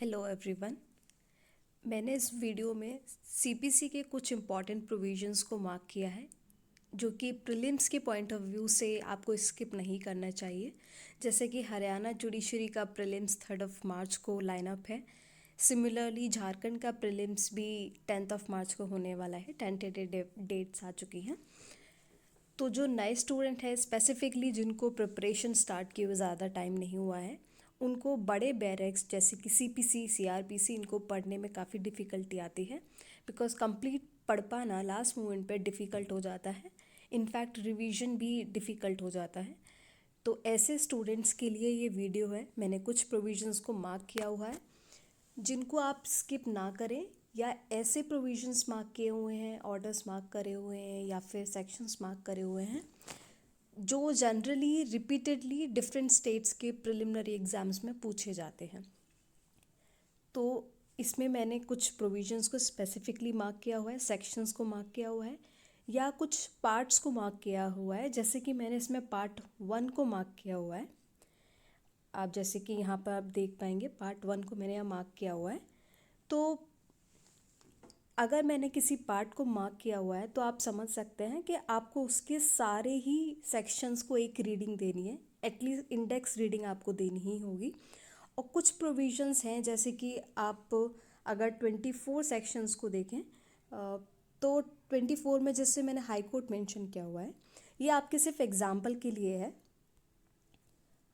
Hello everyone. मैंने इस video में सीपीसी के कुछ इम्पॉर्टेंट प्रोविजंस को मार्क किया है जो कि प्रीलिम्स के पॉइंट ऑफ व्यू से आपको स्किप नहीं करना चाहिए। जैसे कि हरियाणा जुडिशरी का प्रीलिम्स 3 मार्च को लाइनअप है। सिमिलरली झारखंड का प्रीलिम्स भी 10 मार्च को होने वाला है। टेंटेटिव डेट्स आ चुकी हैं। तो जो नए स्टूडेंट हैं स्पेसिफिकली जिनको प्रिपरेशन स्टार्ट किए हुए ज़्यादा टाइम नहीं हुआ है, उनको बड़े बैरक्स जैसे कि सीपीसी सीआरपीसी इनको पढ़ने में काफ़ी डिफ़िकल्टी आती है बिकॉज कंप्लीट पढ़ पाना लास्ट मोमेंट पे डिफ़िकल्ट हो जाता है। इनफैक्ट रिवीजन भी डिफ़िकल्ट हो जाता है। तो ऐसे स्टूडेंट्स के लिए ये वीडियो है। मैंने कुछ प्रोविजंस को मार्क किया हुआ है जिनको आप स्किप ना करें, या ऐसे प्रोविजंस मार्क किए हुए हैं, ऑर्डर्स मार्क करे हुए हैं या फिर सेक्शंस मार्क करे हुए हैं जो जनरली रिपीटेडली डिफरेंट स्टेट्स के प्रिलिमिनरी एग्ज़ाम्स में पूछे जाते हैं। तो इसमें मैंने कुछ प्रोविजंस को स्पेसिफिकली मार्क किया हुआ है, सेक्शंस को मार्क किया हुआ है या कुछ पार्ट्स को मार्क किया हुआ है। जैसे कि मैंने इसमें पार्ट 1 को मार्क किया हुआ है। आप जैसे कि यहाँ पर आप देख पाएंगे पार्ट 1 को मैंने यहाँ मार्क किया हुआ है। तो अगर मैंने किसी पार्ट को मार्क किया हुआ है तो आप समझ सकते हैं कि आपको उसके सारे ही सेक्शंस को एक रीडिंग देनी है, एटलीस्ट इंडेक्स रीडिंग आपको देनी ही होगी। और कुछ प्रोविजंस हैं जैसे कि आप अगर 24 सेक्शंस को देखें तो 24 में जैसे मैंने हाई कोर्ट मेंशन किया हुआ है, ये आपके सिर्फ एग्जाम्पल के लिए है।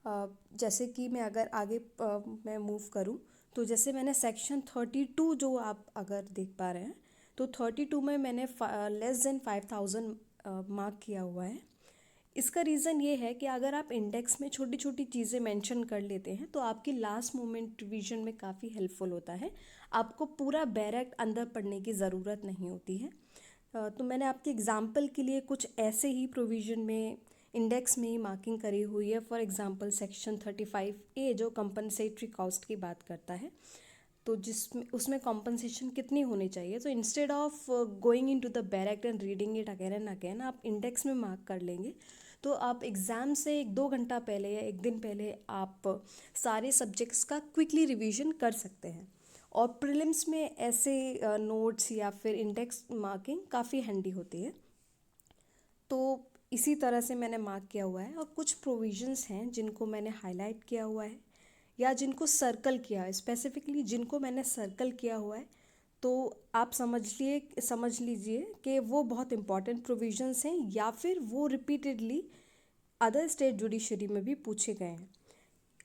जैसे कि मैं अगर आगे मैं मूव करूं तो जैसे मैंने सेक्शन 32 जो आप अगर देख पा रहे हैं तो 32 में मैंने लेस देन 5000 मार्क किया हुआ है। इसका रीज़न ये है कि अगर आप इंडेक्स में छोटी छोटी चीज़ें मेंशन कर लेते हैं तो आपकी लास्ट मोमेंट रिवीजन में काफ़ी हेल्पफुल होता है। आपको पूरा बैरक अंदर पढ़ने की ज़रूरत नहीं होती है। तो मैंने आपके एग्जाम्पल के लिए कुछ ऐसे ही प्रोविज़न में इंडेक्स में ही मार्किंग करी हुई है। फॉर एग्जांपल सेक्शन 35A जो कंपनसेटरी कॉस्ट की बात करता है, तो जिसमें उसमें कॉम्पनसेशन कितनी होनी चाहिए, तो instead of going into the barrack and reading it again and again आप इंडेक्स में मार्क कर लेंगे। तो आप एग्ज़ाम से 1-2 घंटा पहले या एक दिन पहले आप सारे सब्जेक्ट्स का क्विकली रिवीजन कर सकते हैं। और प्रीलिम्स में ऐसे नोट्स या फिर इंडेक्स मार्किंग काफ़ी हैंडी होती है। तो इसी तरह से मैंने मार्क किया हुआ है। और कुछ प्रोविजंस हैं जिनको मैंने हाईलाइट किया हुआ है या जिनको सर्कल किया है। स्पेसिफिकली जिनको मैंने सर्कल किया हुआ है तो आप समझ लीजिए कि वो बहुत इंपॉर्टेंट प्रोविजंस हैं या फिर वो रिपीटेडली अदर स्टेट जुडिशरी में भी पूछे गए हैं।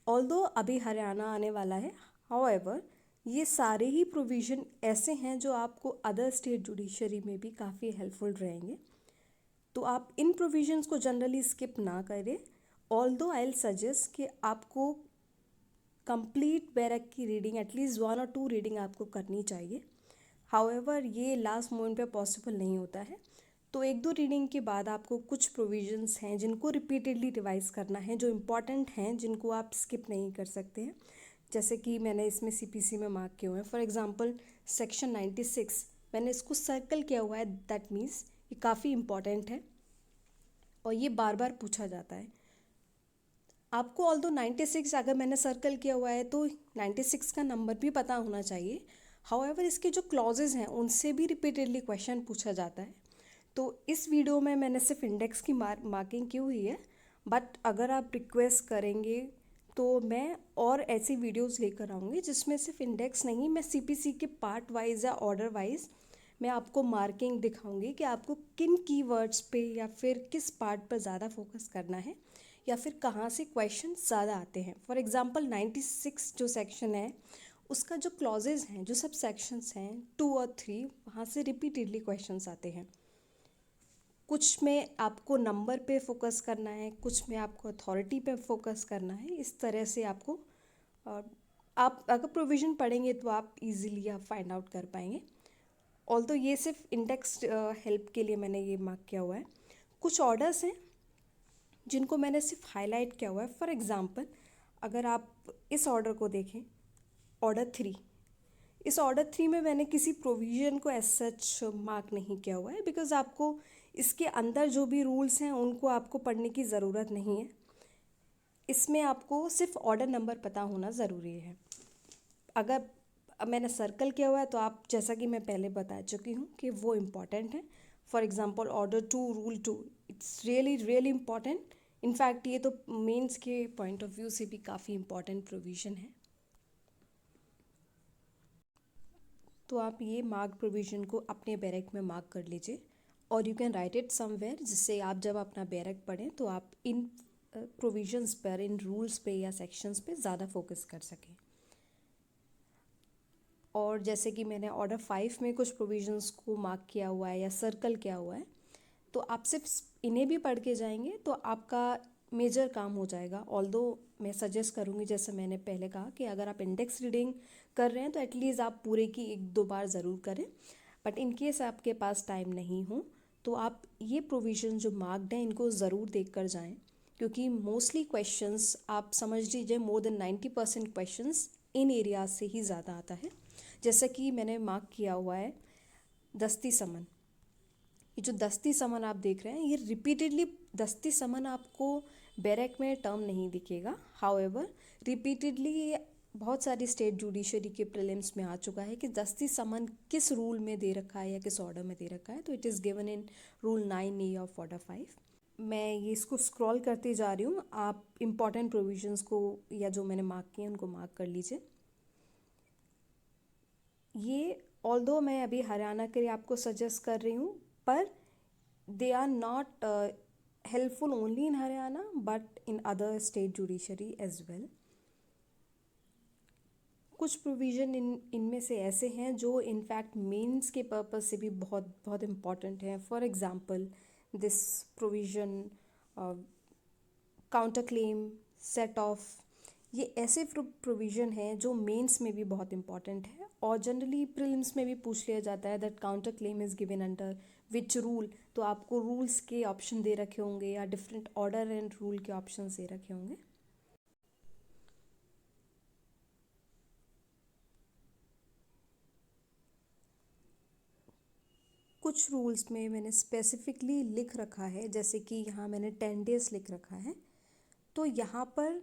ऑल्दो अभी हरियाणा आने वाला है, हाउएवर ये सारे ही प्रोविज़न ऐसे हैं जो आपको अदर स्टेट जुडिशरी में भी काफ़ी हेल्पफुल रहेंगे। तो आप इन प्रोविजंस को जनरली स्किप ना करें। ऑल्दो आई विल सजेस्ट कि आपको कंप्लीट बैरक की रीडिंग एटलीस्ट 1 और 2 रीडिंग आपको करनी चाहिए। हाउएवर ये लास्ट मोमेंट पे पॉसिबल नहीं होता है। तो 1-2 रीडिंग के बाद आपको कुछ प्रोविजंस हैं जिनको रिपीटेडली रिवाइज करना है, जो इम्पॉर्टेंट हैं, जिनको आप स्किप नहीं कर सकते हैं। जैसे कि मैंने इसमें सीपीसी में मार्क किए हुए हैं। फॉर एग्जांपल सेक्शन 96 मैंने इसको सर्कल किया हुआ है। दैट मीन्स ये काफ़ी इम्पॉर्टेंट है और ये बार बार पूछा जाता है आपको। ऑल्दो 96 अगर मैंने सर्कल किया हुआ है तो 96 का नंबर भी पता होना चाहिए। हाउएवर इसके जो क्लॉजेज हैं उनसे भी रिपीटेडली क्वेश्चन पूछा जाता है। तो इस वीडियो में मैंने सिर्फ इंडेक्स की मार्किंग की हुई है, बट अगर आप रिक्वेस्ट करेंगे तो मैं और ऐसी वीडियोस लेकर आऊँगी जिसमें सिर्फ इंडेक्स नहीं, मैं सीपीसी के पार्ट वाइज या ऑर्डर वाइज मैं आपको मार्किंग दिखाऊंगी कि आपको किन कीवर्ड्स पे या फिर किस पार्ट पर ज़्यादा फोकस करना है या फिर कहाँ से क्वेश्चन ज़्यादा आते हैं। फॉर एग्जांपल 96 जो सेक्शन है उसका जो क्लॉजेज हैं, जो सब सेक्शंस हैं 2 और 3, वहाँ से रिपीटेडली क्वेश्चंस आते हैं। कुछ में आपको नंबर पे फोकस करना है, कुछ में आपको अथॉरिटी पे फोकस करना है। इस तरह से आपको आप अगर प्रोविज़न पढ़ेंगे तो आप इजीली आप फाइंड आउट कर पाएंगे। ऑल्दो ये सिर्फ इंडेक्स हेल्प के लिए मैंने ये मार्क किया हुआ है। कुछ ऑर्डर्स हैं जिनको मैंने सिर्फ हाईलाइट किया हुआ है। फॉर एग्जांपल अगर आप इस ऑर्डर को देखें, ऑर्डर 3, इस ऑर्डर 3 में मैंने किसी प्रोविज़न को एज सच मार्क नहीं किया हुआ है बिकॉज आपको इसके अंदर जो भी रूल्स हैं उनको आपको पढ़ने की ज़रूरत नहीं है। इसमें आपको सिर्फ ऑर्डर नंबर पता होना ज़रूरी है। अगर अब मैंने सर्कल किया हुआ है तो आप, जैसा कि मैं पहले बता चुकी हूँ कि वो इम्पॉर्टेंट है। For example order two, rule two, it's really really important. In fact ये तो मेंस के पॉइंट ऑफ व्यू से भी काफ़ी इम्पॉर्टेंट प्रोविज़न है। तो आप ये मार्क प्रोविज़न को अपने बैरक में मार्क कर लीजिए और you can write it somewhere, जिससे आप जब अपना बैरक पढ़ें तो आप इन प्रोविजंस पर, इन रूल्स पे या सेक्शंस पे ज़्यादा फोकस कर सकें। और जैसे कि मैंने ऑर्डर 5 में कुछ प्रोविजंस को मार्क किया हुआ है या सर्कल किया हुआ है, तो आप सिर्फ इन्हें भी पढ़ के जाएंगे तो आपका मेजर काम हो जाएगा। ऑल्दो मैं सजेस्ट करूँगी, जैसे मैंने पहले कहा, कि अगर आप इंडेक्स रीडिंग कर रहे हैं तो एटलीस्ट आप पूरे की 1-2 बार ज़रूर करें। बट इन केस आपके पास टाइम नहीं हो तो आप ये प्रोविज़न जो मार्क्ड हैं इनको ज़रूर देख कर जाएँ, क्योंकि मोस्टली क्वेश्चंस, आप समझ लीजिए more than 90% questions in area से ही ज़्यादा आता है। जैसे कि मैंने मार्क किया हुआ है दस्ती समन। ये जो दस्ती समन आप देख रहे हैं, ये रिपीटेडली दस्ती समन आपको बैरक में टर्म नहीं दिखेगा। हाउएवर रिपीटेडली ये बहुत सारी स्टेट जुडिशरी के प्रीलिम्स में आ चुका है कि दस्ती समन किस रूल में दे रखा है या किस ऑर्डर में दे रखा है। तो it is given in rule 9A of order 5। मैं ये इसको स्क्रॉल करते जा रही हूँ, आप इम्पॉर्टेंट प्रोविजंस को या जो मैंने मार्क किए हैं उनको मार्क कर लीजिए। ये ऑल्दो मैं अभी हरियाणा के लिए आपको सजेस्ट कर रही हूँ, पर they are not helpful only in Haryana but in other state judiciary as well. कुछ प्रोविज़न इनमें से ऐसे हैं जो इनफैक्ट मेंस के पर्पस से भी बहुत बहुत इम्पॉर्टेंट हैं। For example this provision counter claim, set of, ये ऐसे प्रोविज़न हैं जो मेंस में भी बहुत इंपॉर्टेंट है और जनरली प्रीलिम्स में भी पूछ लिया जाता है that counter claim is given under which rule. तो आपको रूल्स के ऑप्शन दे रखे होंगे या डिफरेंट ऑर्डर एंड रूल के ऑप्शन दे रखे होंगे। कुछ रूल्स में मैंने स्पेसिफिकली लिख रखा है, जैसे कि यहाँ मैंने 10 डेज लिख रखा है। तो यहाँ पर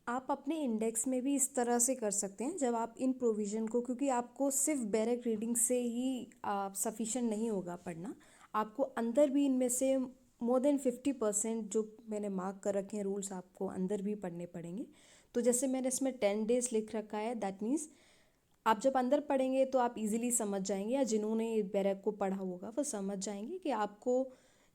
आप अपने इंडेक्स में भी इस तरह से कर सकते हैं जब आप इन प्रोविज़न को, क्योंकि आपको सिर्फ बैरक रीडिंग से ही सफिशेंट नहीं होगा पढ़ना, आपको अंदर भी इनमें से मोर देन 50% जो मैंने मार्क कर रखे हैं रूल्स आपको अंदर भी पढ़ने पड़ेंगे। तो जैसे मैंने इसमें 10 डेज लिख रखा है, दैट मीन्स आप जब अंदर पढ़ेंगे तो आप इजीली समझ जाएंगे, या जिन्होंने बैरक को पढ़ा होगा वो समझ जाएंगे कि आपको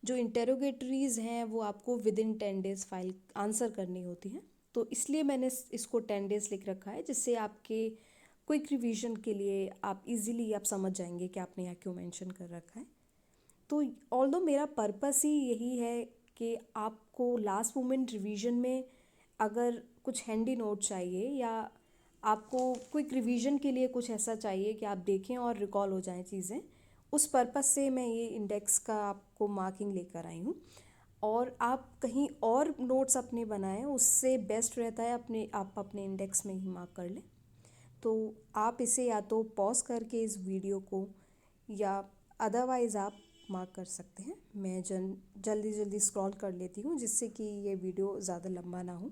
जो इंटेरोगेटरीज हैं वो आपको with in 10 days file answer करनी होती हैं। तो इसलिए मैंने इसको 10 डेज लिख रखा है, जिससे आपके क्विक रिवीजन के लिए आप इजीली आप समझ जाएंगे कि आपने यहाँ क्यों मेंशन कर रखा है। तो ऑल्दो मेरा पर्पस ही यही है कि आपको लास्ट मोमेंट रिवीजन में अगर कुछ हैंडी नोट चाहिए या आपको क्विक रिवीजन के लिए कुछ ऐसा चाहिए कि आप देखें और रिकॉल हो जाएं चीज़ें, उस पर्पस से मैं ये इंडेक्स का आपको मार्किंग लेकर आई हूँ। और आप कहीं और नोट्स अपने बनाएं, उससे बेस्ट रहता है आप अपने इंडेक्स में ही मार्क कर लें। तो आप इसे या तो पॉज करके इस वीडियो को या अदरवाइज़ आप मार्क कर सकते हैं। मैं जल्दी जल्दी स्क्रॉल कर लेती हूँ जिससे कि ये वीडियो ज़्यादा लंबा ना हो।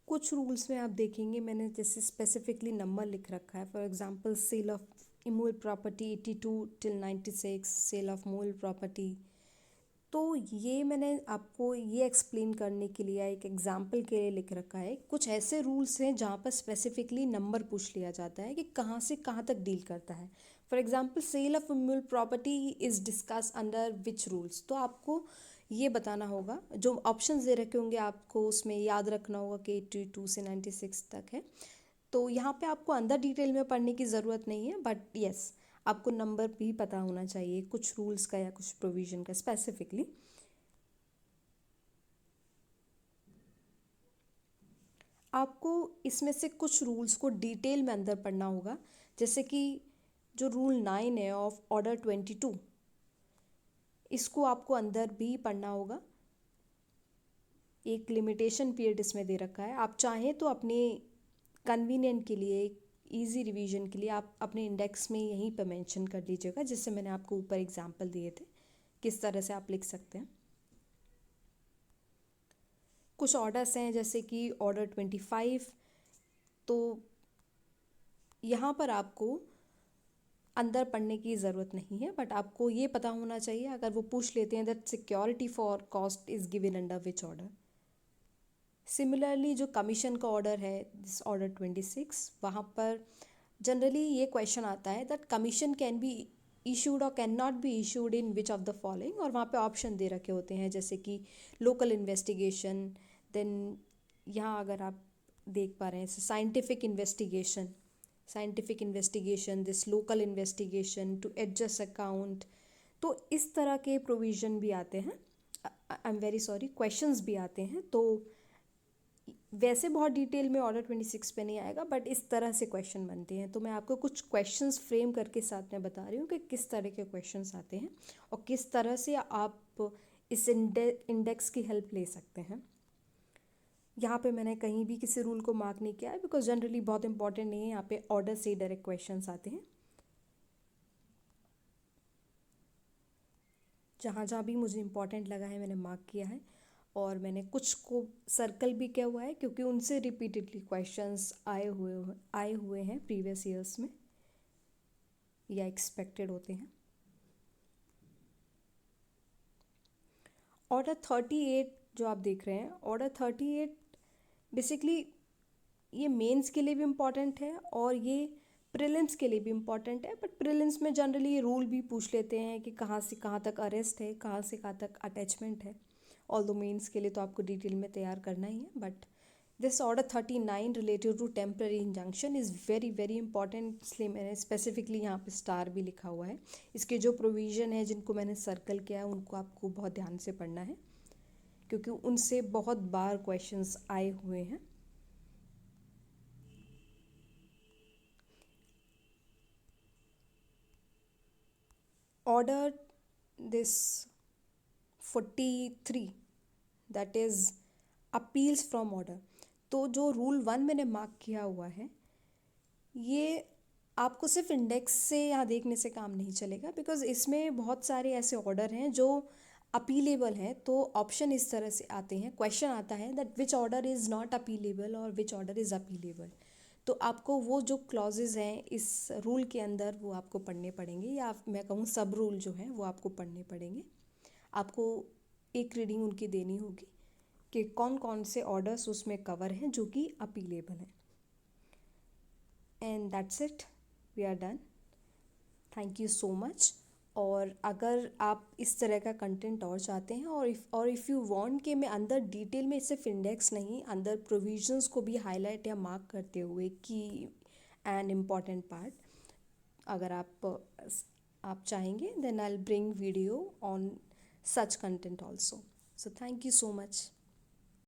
कुछ रूल्स में आप देखेंगे मैंने जैसे स्पेसिफिकली नंबर लिख रखा है। For example sale of immovable property 82 till 96, sale of movable property. तो ये मैंने आपको ये एक्सप्लेन करने के लिए एक एग्जांपल के लिए लिख रखा है। कुछ ऐसे रूल्स हैं जहाँ पर स्पेसिफिकली नंबर पूछ लिया जाता है कि कहाँ से कहाँ तक डील करता है। For example sale of immovable property is discuss under which rules, तो आपको ये बताना होगा। जो ऑप्शंस दे रखे होंगे आपको उसमें याद रखना होगा कि 82 से 96 तक है। तो यहाँ पे आपको अंदर डिटेल में पढ़ने की ज़रूरत नहीं है, बट यस आपको नंबर भी पता होना चाहिए कुछ रूल्स का या कुछ प्रोविज़न का स्पेसिफिकली। आपको इसमें से कुछ रूल्स को डिटेल में अंदर पढ़ना होगा, जैसे कि जो रूल 9 है ऑफ ऑर्डर 22, इसको आपको अंदर भी पढ़ना होगा। एक लिमिटेशन पीरियड इसमें दे रखा है, आप चाहें तो अपने कन्वीनियंट के लिए इजी रिवीजन के लिए आप अपने इंडेक्स में यहीं पर मेंशन कर लीजिएगा, जिससे मैंने आपको ऊपर एग्जांपल दिए थे किस तरह से आप लिख सकते हैं। कुछ ऑर्डर्स हैं जैसे कि ऑर्डर 25, तो यहाँ पर आपको अंदर पढ़ने की ज़रूरत नहीं है, बट आपको ये पता होना चाहिए अगर वो पूछ लेते हैं that security for cost is given under which order. Similarly जो कमीशन का ऑर्डर है, दिस ऑर्डर 26, वहाँ पर जनरली ये क्वेश्चन आता है that commission can be issued और can not be issued in which of the following, और वहाँ पे ऑप्शन दे रखे होते हैं जैसे कि लोकल इन्वेस्टिगेशन, देन यहाँ अगर आप देख पा रहे हैं scientific investigation, this local investigation to adjust account. तो इस तरह के प्रोविज़न भी आते हैं, I am very sorry, questions भी आते हैं। तो वैसे बहुत डिटेल में ऑर्डर 26 पे नहीं आएगा, बट इस तरह से क्वेश्चन बनते हैं। तो मैं आपको कुछ क्वेश्चंस फ्रेम करके साथ में बता रही हूँ कि किस तरह के क्वेश्चंस आते हैं और किस तरह से आप इस इंडेक्स की हेल्प ले सकते हैं। यहाँ पे मैंने कहीं भी किसी रूल को मार्क नहीं किया है बिकॉज जनरली बहुत इंपॉर्टेंट नहीं है, यहाँ पे ऑर्डर से डायरेक्ट क्वेश्चंस आते हैं। जहाँ जहाँ भी मुझे इंपॉर्टेंट लगा है मैंने मार्क किया है, और मैंने कुछ को सर्कल भी किया हुआ है क्योंकि उनसे रिपीटेडली क्वेश्चंस आए हुए हैं प्रीवियस ईयर्स में या एक्सपेक्टेड होते हैं। ऑर्डर 38 जो आप देख रहे हैं, ऑर्डर 38 बेसिकली ये मेंस के लिए भी इम्पॉर्टेंट है और ये प्रीलिम्स के लिए भी इम्पॉर्टेंट है, बट प्रीलिम्स में जनरली ये रूल भी पूछ लेते हैं कि कहाँ से कहाँ तक अरेस्ट है, कहाँ से कहाँ तक अटैचमेंट है। ऑल दो मेंस के लिए तो आपको डिटेल में तैयार करना ही है, but this order 39 related to temporary injunction is very very important, इसलिए मैंने स्पेसिफिकली यहाँ पे स्टार भी लिखा हुआ है। इसके जो प्रोविज़न है जिनको मैंने सर्कल किया है उनको आपको बहुत ध्यान से पढ़ना है क्योंकि उनसे बहुत बार क्वेश्चंस आए हुए हैं। Order this 43 that is appeals from order. तो जो रूल 1 मैंने मार्क किया हुआ है, ये आपको सिर्फ इंडेक्स से यहाँ देखने से काम नहीं चलेगा बिकॉज इसमें बहुत सारे ऐसे ऑर्डर हैं जो अपीलेबल हैं। तो ऑप्शन इस तरह से आते हैं, क्वेश्चन आता है that which order is not appealable और विच ऑर्डर इज़ अपीलेबल। तो आपको वो जो क्लॉजेज हैं इस रूल के अंदर वो आपको पढ़ने पड़ेंगे, या मैं कहूँ सब रूल जो हैं वो आपको पढ़ने पड़ेंगे। आपको एक रीडिंग उनकी देनी होगी कि कौन कौन से ऑर्डर्स उसमें कवर हैं जो कि अपीलेबल हैं। And that's it, we are done. Thank you so much. और अगर आप इस तरह का कंटेंट और चाहते हैं और इफ़ यू वांट कि मैं अंदर डिटेल में सिर्फ इंडेक्स नहीं, अंदर प्रोविजंस को भी हाईलाइट या मार्क करते हुए की एन इम्पॉर्टेंट पार्ट, अगर आप चाहेंगे then I will bring video on such content also. So thank you so much.